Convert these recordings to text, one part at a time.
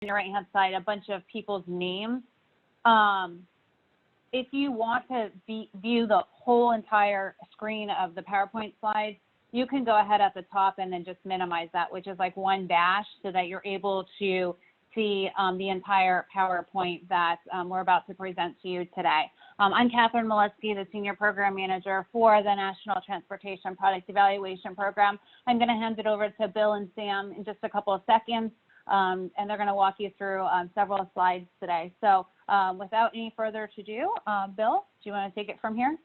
your right-hand side a bunch of people's names. If you want to view the whole entire screen of the PowerPoint slides, you can go ahead at the top and then just minimize that, which is like one dash, so that you're able to see the entire PowerPoint that we're about to present to you today. I'm Catherine Molesky, the Senior Program Manager for the National Transportation Product Evaluation Program. I'm going to hand it over to Bill and Sam in just a couple of seconds, and they're going to walk you through several slides today. So without any further ado, Bill, do you want to take it from here?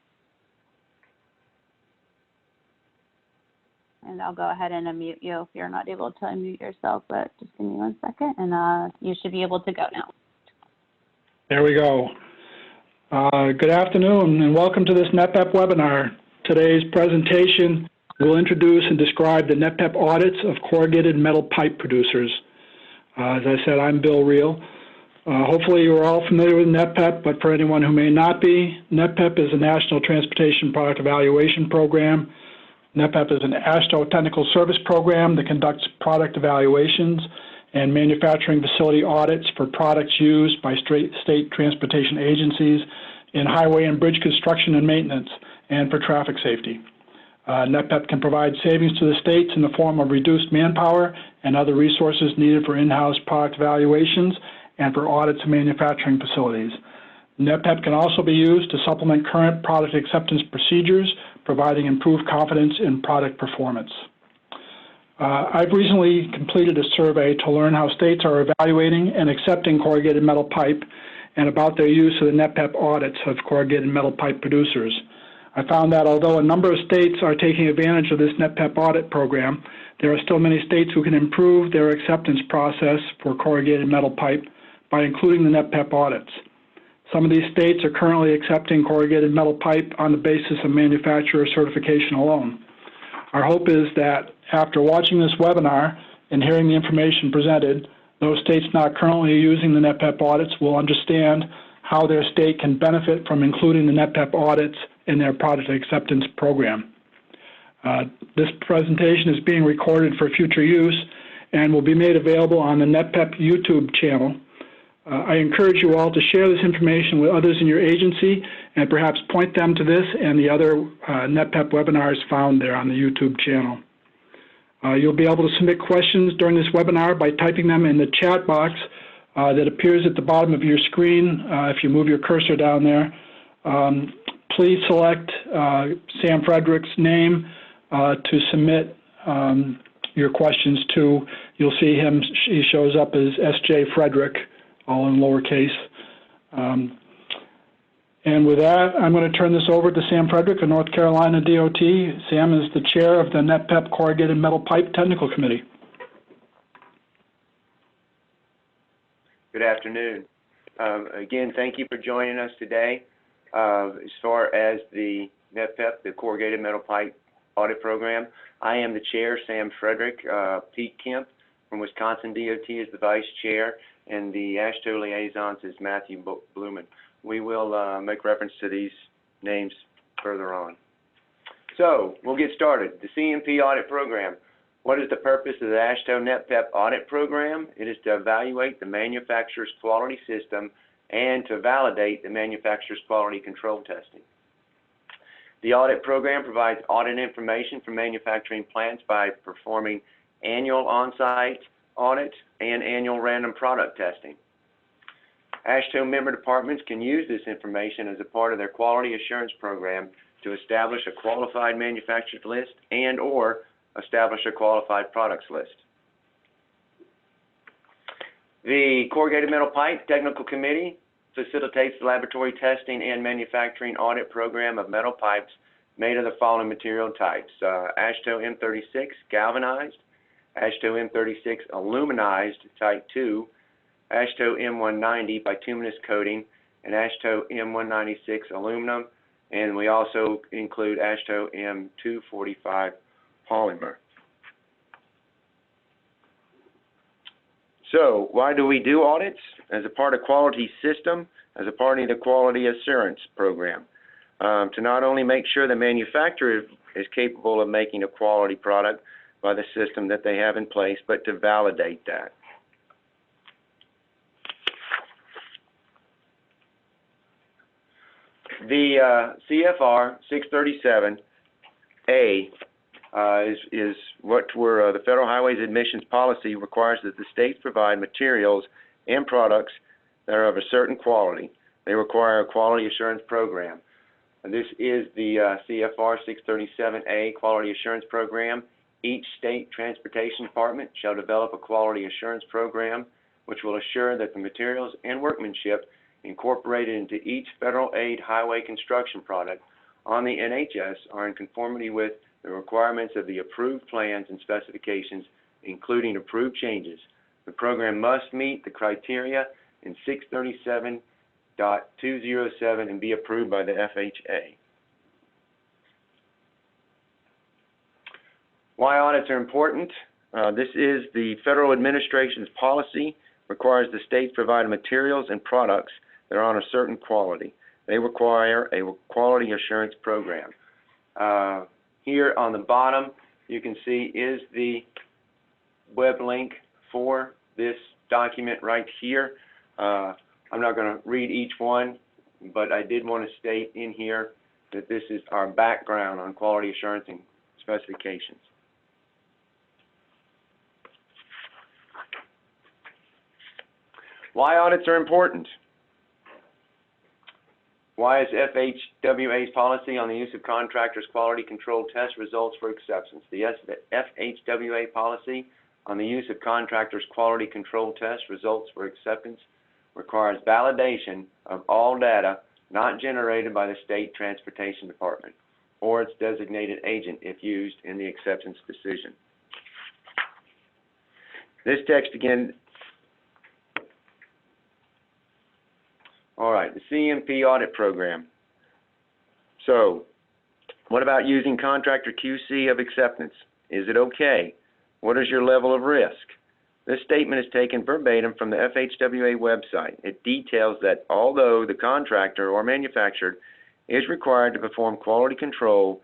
And I'll go ahead and unmute you if you're not able to unmute yourself, but just give me 1 second, and you should be able to go now. There we go. Good afternoon, and welcome to this NTPEP webinar. Today's presentation will introduce and describe the NTPEP audits of corrugated metal pipe producers. As I said, I'm Bill Reel. Hopefully you're all familiar with NTPEP, but for anyone who may not be, NTPEP is a National Transportation Product Evaluation Program. NTPEP is an AASHTO technical service program that conducts product evaluations and manufacturing facility audits for products used by state transportation agencies in highway and bridge construction and maintenance, and for traffic safety. NTPEP can provide savings to the states in the form of reduced manpower and other resources needed for in-house product evaluations and for audits of manufacturing facilities. NTPEP can also be used to supplement current product acceptance procedures, providing improved confidence in product performance. I've recently completed a survey to learn how states are evaluating and accepting corrugated metal pipe and about their use of the NTPEP audits of corrugated metal pipe producers. I found that although a number of states are taking advantage of this NTPEP audit program, there are still many states who can improve their acceptance process for corrugated metal pipe by including the NTPEP audits. Some of these states are currently accepting corrugated metal pipe on the basis of manufacturer certification alone. Our hope is that after watching this webinar and hearing the information presented, those states not currently using the NTPEP audits will understand how their state can benefit from including the NTPEP audits in their product acceptance program. This presentation is being recorded for future use and will be made available on the NTPEP YouTube channel. I encourage you all to share this information with others in your agency and perhaps point them to this and the other NTPEP webinars found there on the YouTube channel. You'll be able to submit questions during this webinar by typing them in the chat box that appears at the bottom of your screen. If you move your cursor down there, please select Sam Frederick's name to submit your questions to. You'll see him, he shows up as S.J. Frederick, all in lowercase. And with that, I'm going to turn this over to Sam Frederick of North Carolina DOT. Sam is the chair of the NTPEP Corrugated Metal Pipe Technical Committee. Good afternoon. Again, thank you for joining us today. As far as the NTPEP, the Corrugated Metal Pipe Audit Program, I am the chair, Sam Frederick. Pete Kemp from Wisconsin DOT is the vice chair, and the AASHTO liaisons is Matthew Blumen. We will make reference to these names further on. So we'll get started. The CMP audit program. What is the purpose of the AASHTO NTPEP audit program? It is to evaluate the manufacturer's quality system and to validate the manufacturer's quality control testing. The audit program provides audit information for manufacturing plants by performing annual on-site audits and annual random product testing. AASHTO member departments can use this information as a part of their quality assurance program to establish a qualified manufacturers list and or establish a qualified products list. The Corrugated Metal Pipe Technical Committee facilitates the laboratory testing and manufacturing audit program of metal pipes made of the following material types: AASHTO M36 galvanized, AASHTO M36 aluminized type 2, AASHTO M190 bituminous coating, and AASHTO M196 aluminum, and we also include AASHTO M245 polymer. So why do we do audits? As a part of quality system, as a part of the quality assurance program, to not only make sure the manufacturer is capable of making a quality product by the system that they have in place, but to validate that. The CFR 637A is what the Federal Highways Admissions Policy requires that the states provide materials and products that are of a certain quality. They require a quality assurance program. And this is the CFR 637A Quality Assurance Program. Each state transportation department shall develop a quality assurance program which will assure that the materials and workmanship incorporated into each federal aid highway construction product on the NHS are in conformity with the requirements of the approved plans and specifications, including approved changes. The program must meet the criteria in 637.207 and be approved by the FHA. Why audits are important? This is the federal administration's policy, requires the states provide materials and products that are on a certain quality. They require a quality assurance program. Here on the bottom, you can see is the web link for this document right here. I'm not going to read each one, but I did want to state in here that this is our background on quality assurance and specifications. Why audits are important? Why is FHWA's policy on the use of contractors' quality control test results for acceptance? The FHWA policy on the use of contractors' quality control test results for acceptance requires validation of all data not generated by the state transportation department or its designated agent if used in the acceptance decision. This text again. All right, the CMP audit program. So, what about using contractor QC of acceptance? Is it okay? What is your level of risk? This statement is taken verbatim from the FHWA website. It details that although the contractor or manufacturer is required to perform quality control,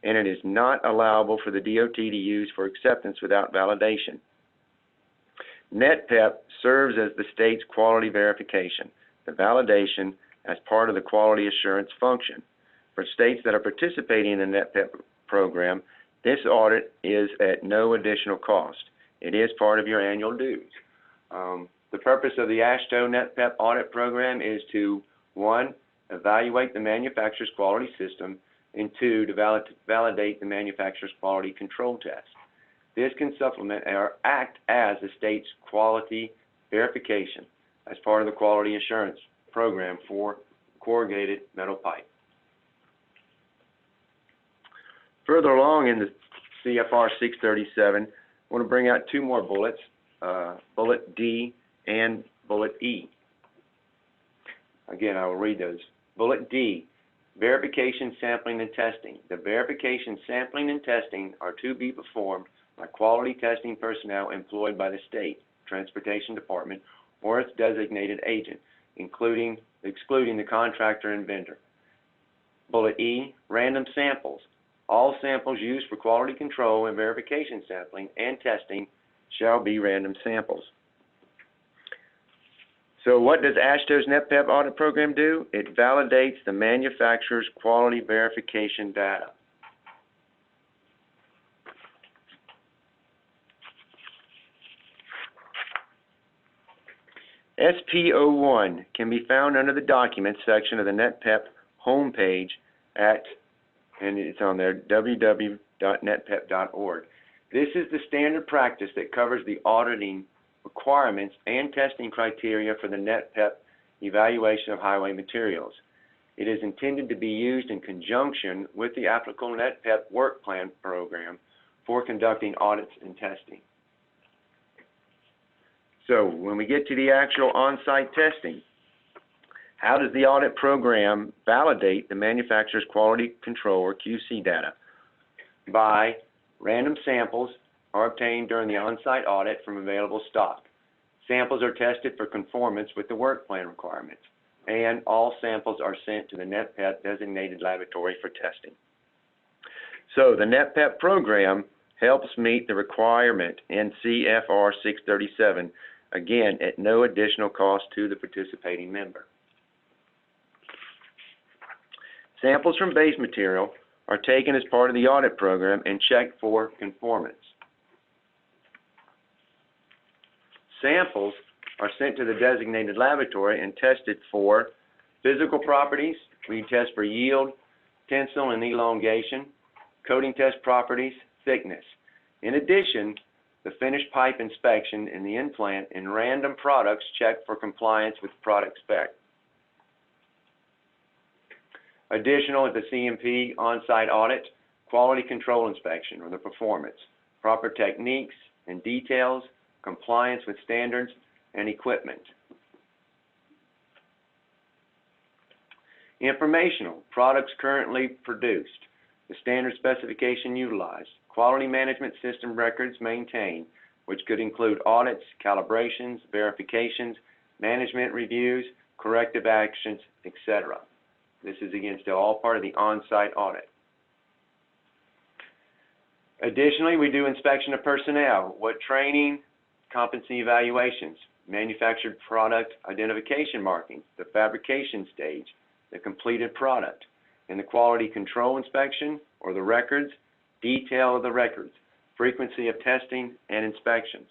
and it is not allowable for the DOT to use for acceptance without validation. NTPEP serves as the state's quality verification. The validation as part of the quality assurance function. For states that are participating in the NTPEP program, this audit is at no additional cost. It is part of your annual dues. The purpose of the AASHTO NTPEP audit program is to, 1, evaluate the manufacturer's quality system, and 2, to validate the manufacturer's quality control test. This can supplement or act as the state's quality verification as part of the quality assurance program for corrugated metal pipe. Further along in the CFR 637, I want to bring out two more bullets, bullet D and bullet E. Again, I will read those. Bullet D, verification, sampling, and testing. The verification, sampling, and testing are to be performed by quality testing personnel employed by the state transportation department or its designated agent, excluding the contractor and vendor. Bullet E, random samples. All samples used for quality control and verification sampling and testing shall be random samples. So what does AASHTO's NTPEP audit program do? It validates the manufacturer's quality verification data. SP01 can be found under the Documents section of the NTPEP homepage at, and it's on there, www.ntpep.org. This is the standard practice that covers the auditing requirements and testing criteria for the NTPEP evaluation of highway materials. It is intended to be used in conjunction with the applicable NTPEP work plan program for conducting audits and testing. So when we get to the actual on-site testing, how does the audit program validate the manufacturer's quality control or QC data? By random samples are obtained during the on-site audit from available stock. Samples are tested for conformance with the work plan requirements, and all samples are sent to the NTPEP designated laboratory for testing. So the NTPEP program helps meet the requirement in CFR 637, again, at no additional cost to the participating member. Samples from base material are taken as part of the audit program and checked for conformance. Samples are sent to the designated laboratory and tested for physical properties. We test for yield, tensile and elongation, coating test properties, thickness. In addition, the finished pipe inspection in the in-plant and random products check for compliance with product spec. Additional at the CMP on-site audit, quality control inspection or the performance, proper techniques and details, compliance with standards and equipment. Informational, products currently produced, the standard specification utilized, quality management system records maintained, which could include audits, calibrations, verifications, management reviews, corrective actions, etc. This is again still all part of the on-site audit. Additionally, we do inspection of personnel, what training, competency evaluations, manufactured product identification markings, the fabrication stage, the completed product, and the quality control inspection or the records, detail of the records, frequency of testing and inspections.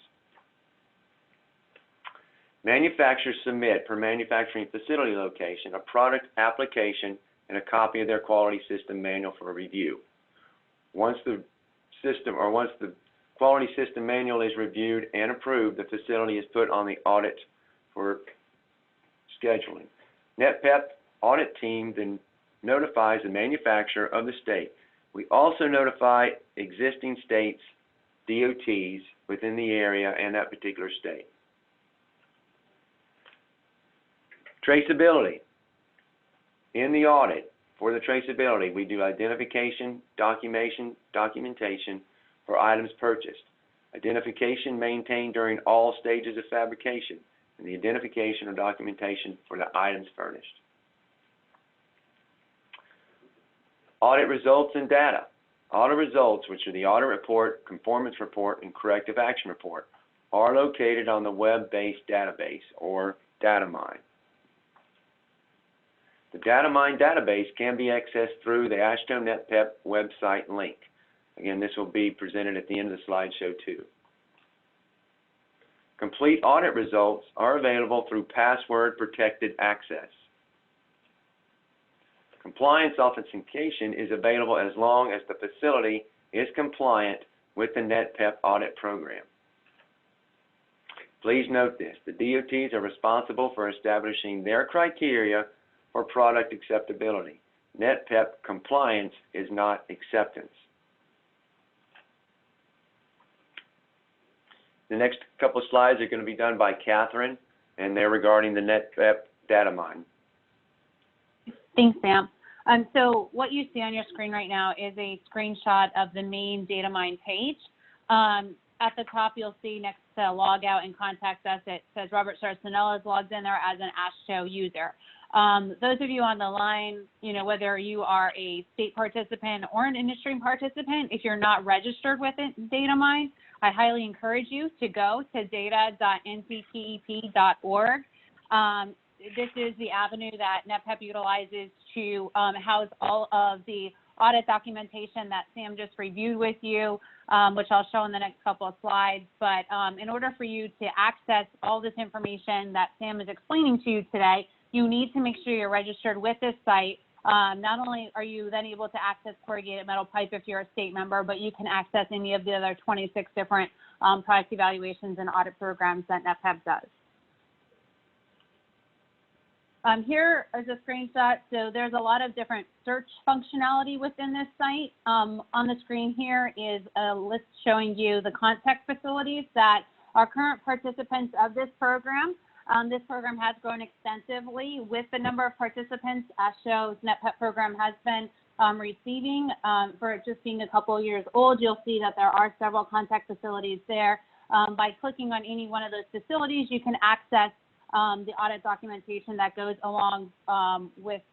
Manufacturers submit per manufacturing facility location a product application and a copy of their quality system manual for review. Once the quality system manual is reviewed and approved, the facility is put on the audit for scheduling. NTPEP audit team then notifies the manufacturer of the state. We also notify existing states, DOTs within the area and that particular state. Traceability. In the audit, for the traceability, we do identification, documentation for items purchased, identification maintained during all stages of fabrication, and the identification or documentation for the items furnished. Audit results and data. Audit results, which are the audit report, conformance report, and corrective action report, are located on the web-based database or data mine. The data mine database can be accessed through the AASHTO NTPEP website link. Again, this will be presented at the end of the slideshow too. Complete audit results are available through password protected access. Compliance authentication is available as long as the facility is compliant with the NTPEP audit program. Please note this, the DOTs are responsible for establishing their criteria for product acceptability. NTPEP compliance is not acceptance. The next couple of slides are going to be done by Catherine, and they're regarding the NTPEP data mine. Thanks, Sam. So what you see on your screen right now is a screenshot of the main data mine page. At the top, you'll see next to log out and contact us, it says Robert Sarcinella is logged in there as an AASHTO user. Those of you on the line, whether you are a state participant or an industry participant, if you're not registered with it, DataMine, I highly encourage you to go to data.ntpep.org. This is the avenue that NTPEP utilizes to house all of the audit documentation that Sam just reviewed with you, which I'll show in the next couple of slides. But in order for you to access all this information that Sam is explaining to you today, you need to make sure you're registered with this site. Not only are you then able to access corrugated metal pipe if you're a state member, but you can access any of the other 26 different product evaluations and audit programs that NTPEP does. Here is a screenshot. So there's a lot of different search functionality within this site. On the screen here is a list showing you the contact facilities that are current participants of this program. This program has grown extensively with the number of participants AASHTO's NTPEP program has been receiving. For it just being a couple of years old, you'll see that there are several contact facilities there. By clicking on any one of those facilities, you can access the audit documentation that goes along with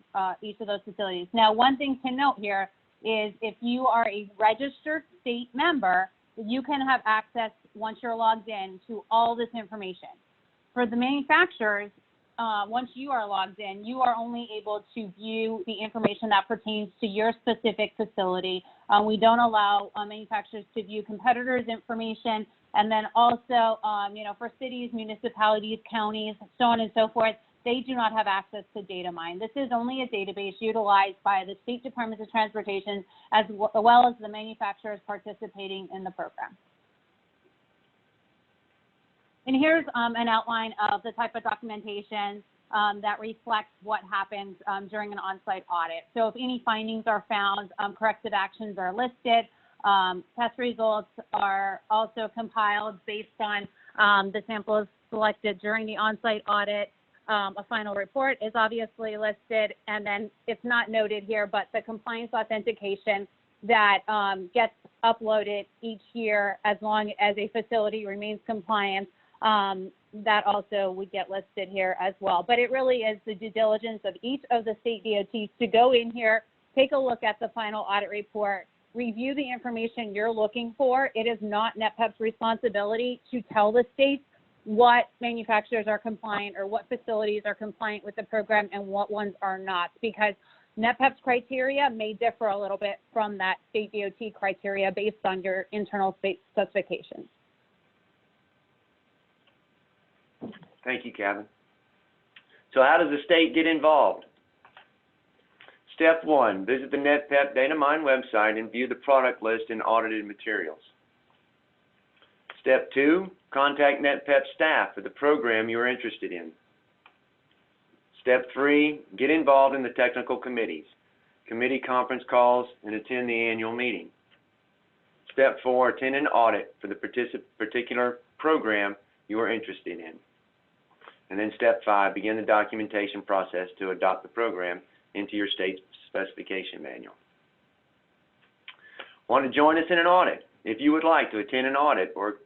each of those facilities. Now, one thing to note here is if you are a registered state member, you can have access once you're logged in to all this information. For the manufacturers, once you are logged in, you are only able to view the information that pertains to your specific facility. We don't allow manufacturers to view competitors' information. And then also, for cities, municipalities, counties, so on and so forth, they do not have access to data mine. This is only a database utilized by the State Department of Transportation as well as the manufacturers participating in the program. And here's an outline of the type of documentation that reflects what happens during an on-site audit. So if any findings are found, corrective actions are listed. Test results are also compiled based on the samples selected during the on-site audit. A final report is obviously listed, and then it's not noted here, but the compliance authentication that gets uploaded each year as long as a facility remains compliant, that also would get listed here as well. But it really is the due diligence of each of the state DOTs to go in here, take a look at the final audit report, review the information you're looking for. It is not NTPEP's responsibility to tell the states what manufacturers are compliant or what facilities are compliant with the program and what ones are not, because NTPEP's criteria may differ a little bit from that state DOT criteria based on your internal state specifications. Thank you, Kevin. So how does the state get involved? Step 1, visit the NTPEP Data Mine website and view the product list and audited materials. Step 2, contact NTPEP staff for the program you are interested in. Step 3, get involved in the technical committees, committee conference calls, and attend the annual meeting. Step 4, attend an audit for the particular program you are interested in. And then step 5, begin the documentation process to adopt the program into your state's specification manual. Want to join us in an audit? If you would like to attend an audit or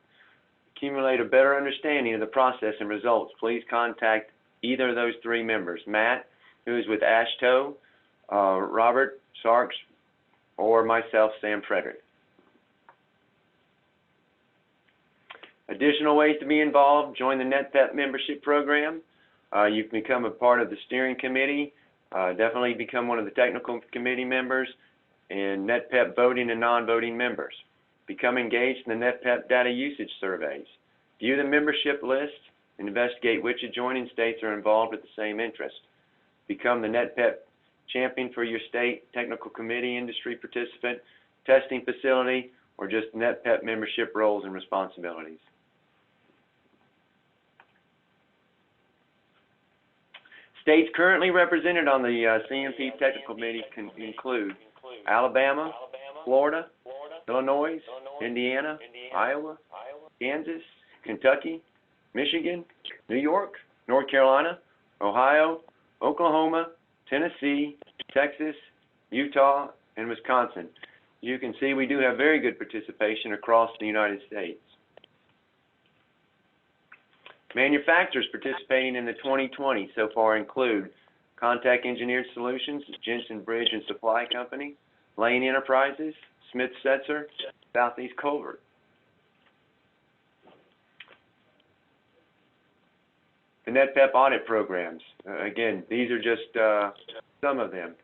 accumulate a better understanding of the process and results, please contact either of those 3 members, Matt, who is with AASHTO, Robert Sarks, or myself, Sam Frederick. Additional ways to be involved: join the NTPEP membership program. You can become a part of the steering committee, definitely become one of the technical committee members, and NTPEP voting and non-voting members. Become engaged in the NTPEP data usage surveys. View the membership list and investigate which adjoining states are involved with the same interest. Become the NTPEP champion for your state, technical committee, industry participant, testing facility, or just NTPEP membership roles and responsibilities. States currently represented on the CMP technical committee can include Alabama, Florida, Illinois, Indiana, Iowa, Kansas, Kentucky, Michigan, New York, North Carolina, Ohio, Oklahoma, Tennessee, Texas, Utah, and Wisconsin. You can see we do have very good participation across the United States. Manufacturers participating in the 2020 so far include Contact Engineered Solutions, Jensen Bridge and Supply Company, Lane Enterprises, Smith Setzer, Southeast Culvert. The NTPEP audit programs, again, these are just some of them.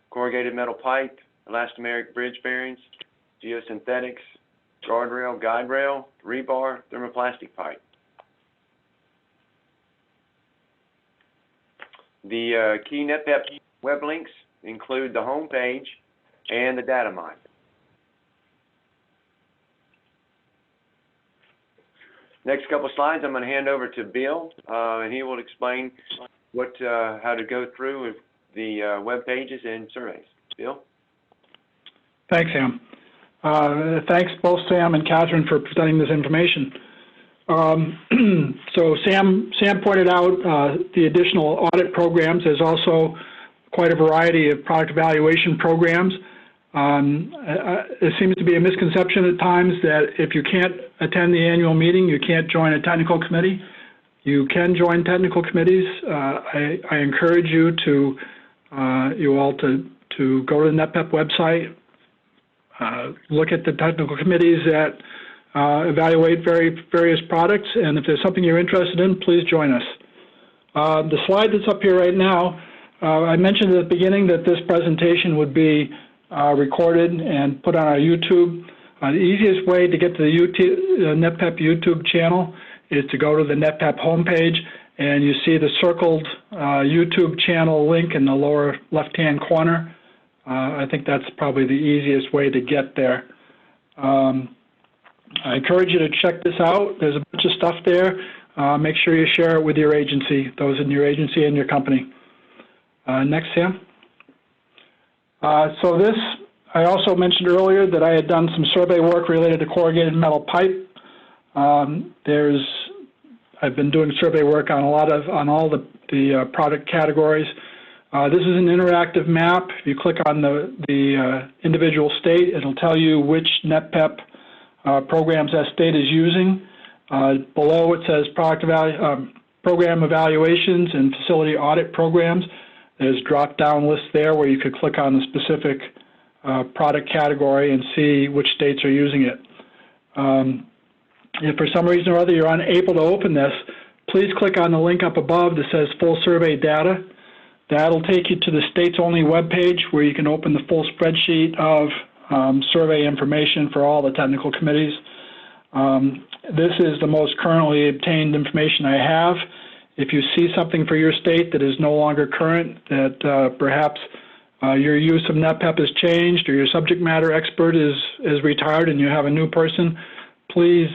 Corrugated metal pipe, elastomeric bridge bearings, geosynthetics, guardrail, guide rail, rebar, thermoplastic pipe. The key NTPEP web links include the home page and the data mine. Next couple slides, I'm going to hand over to Bill, and he will explain how to go through the web pages and surveys. Bill? Thanks, Sam. Thanks both Sam and Catherine for presenting this information. So Sam pointed out the additional audit programs. There's also quite a variety of product evaluation programs. There seems to be a misconception at times that if you can't attend the annual meeting, you can't join a technical committee. You can join technical committees. I encourage you all to go to the NTPEP website, look at the technical committees that evaluate various products, and if there's something you're interested in, please join us. The slide that's up here right now, I mentioned at the beginning that this presentation would be recorded and put on our YouTube. The easiest way to get to the NTPEP YouTube channel is to go to the NTPEP homepage, and you see the circled YouTube channel link in the lower left-hand corner. I think that's probably the easiest way to get there. I encourage you to check this out. There's a bunch of stuff there. Make sure you share it with your agency, those in your agency and your company. Next, Sam. So this, I also mentioned earlier that I had done some survey work related to corrugated metal pipe. I've been doing survey work on all the product categories. This is an interactive map. If you click on the individual state, it'll tell you which NTPEP programs that state is using. Below it says program evaluations and facility audit programs. There's drop-down lists there where you could click on the specific product category and see which states are using it. If for some reason or other you're unable to open this, please click on the link up above that says full survey data. That'll take you to the states only webpage where you can open the full spreadsheet of survey information for all the technical committees. This is the most currently obtained information I have. If you see something for your state that is no longer current, that perhaps your use of NTPEP has changed or your subject matter expert is retired and you have a new person, please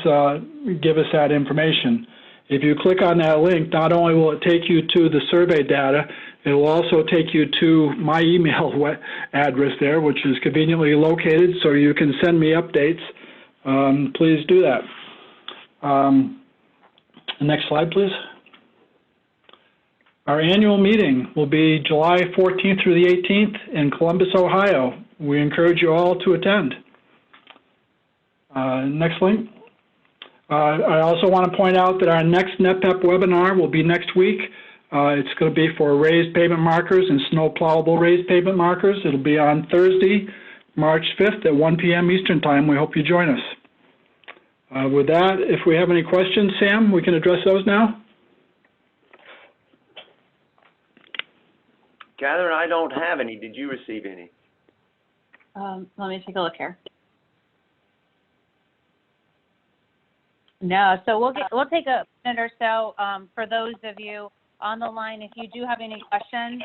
give us that information. If you click on that link, not only will it take you to the survey data, it will also take you to my email address there, which is conveniently located, so you can send me updates. Please do that. Next slide, please. Our annual meeting will be July 14th through the 18th in Columbus, Ohio. We encourage you all to attend. Next link. I also want to point out that our next NTPEP webinar will be next week. It's going to be for raised pavement markers and snow plowable raised pavement markers. It'll be on Thursday, March 5th at 1 p.m. Eastern Time. We hope you join us. With that, if we have any questions, Sam, we can address those now. Catherine, I don't have any. Did you receive any? Let me take a look here. No, so we'll take a minute or so for those of you on the line. If you do have any questions,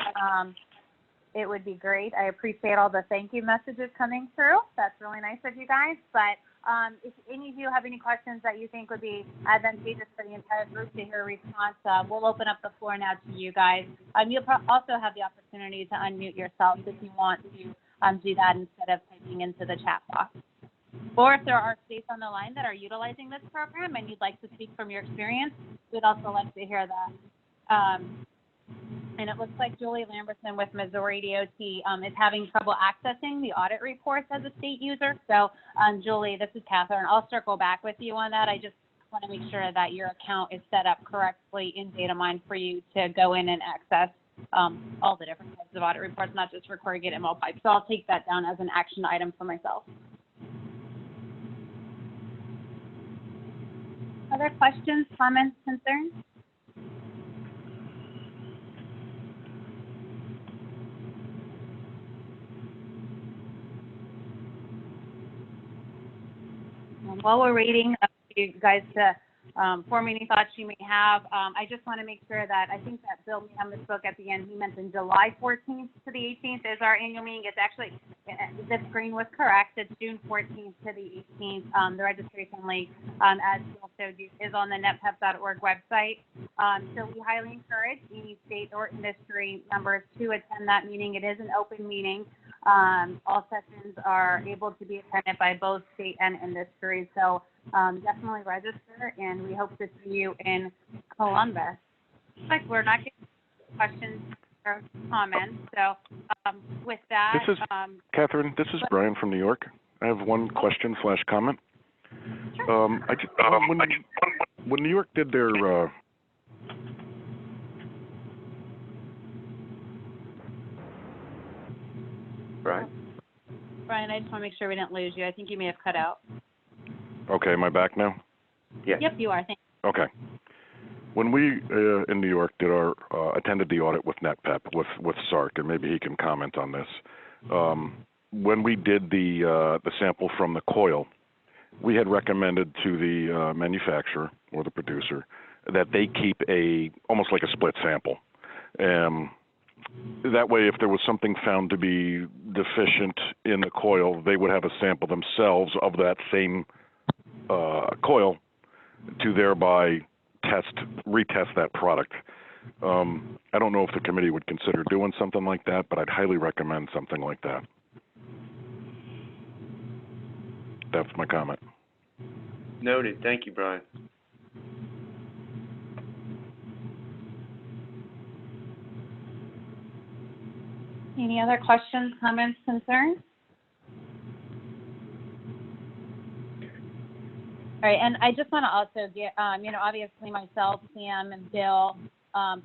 it would be great. I appreciate all the thank you messages coming through. That's really nice of you guys. But if any of you have any questions that you think would be advantageous for the entire group to hear a response, we'll open up the floor now to you guys. You'll also have the opportunity to unmute yourselves if you want to do that instead of typing into the chat box. Or if there are states on the line that are utilizing this program and you'd like to speak from your experience, we'd also like to hear that. And it looks like Julie Lamberson with Missouri DOT is having trouble accessing the audit reports as a state user. So, Julie, this is Catherine. I'll circle back with you on that. I just want to make sure that your account is set up correctly in DataMine for you to go in and access all the different types of audit reports, not just for corrugated metal pipe. So I'll take that down as an action item for myself. Other questions, comments, concerns? While we're waiting for you guys to form any thoughts you may have, I just want to make sure that I think that Bill misspoke at the end. He mentioned July 14th to the 18th is our annual meeting. It's actually, the screen was correct. It's June 14th to the 18th. The registration link, as Bill showed you, is on the netpep.org website. So we highly encourage any state or industry members to attend that meeting. It is an open meeting. All sessions are able to be attended by both state and industry. So definitely register, and we hope to see you in Columbus. Looks like we're not getting questions or comments. So with that, this is Catherine. This is Brian from New York. I have one question / comment. Sure. When New York did their Brian, I just want to make sure we didn't lose you. I think you may have cut out. Okay, am I back now? Yes. Yep, you are. Thank you. Okay. When we in New York did our attended the audit with NTPEP with SARC, and maybe he can comment on this. When we did the sample from the coil, we had recommended to the manufacturer or the producer that they keep almost like a split sample. That way, if there was something found to be deficient in the coil, they would have a sample themselves of that same coil to thereby retest that product. I don't know if the committee would consider doing something like that, but I'd highly recommend something like that. That's my comment. Noted. Thank you, Brian. Any other questions, comments, concerns? All right, and I just want to also get, obviously myself, Sam, and Bill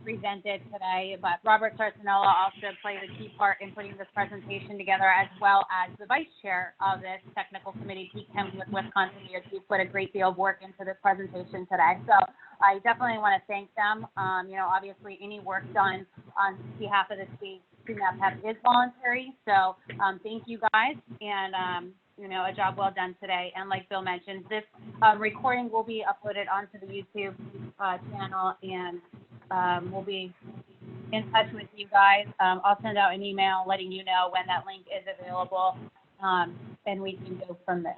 presented today, but Robert Sarcinella also played a key part in putting this presentation together, as well as the vice chair of this technical committee, Pete Kim with Wisconsin DOT, put a great deal of work into this presentation today. So I definitely want to thank them. Obviously any work done on behalf of the state NTPEP is voluntary. So thank you guys, and a job well done today. And like Bill mentioned, this recording will be uploaded onto the YouTube channel, and we'll be in touch with you guys. I'll send out an email letting you know when that link is available, and we can go from there.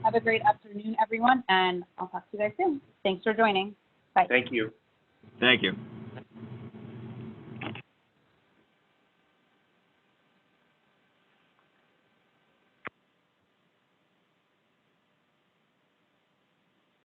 Have a great afternoon, everyone, and I'll talk to you guys soon. Thanks for joining. Bye. Thank you. Thank you.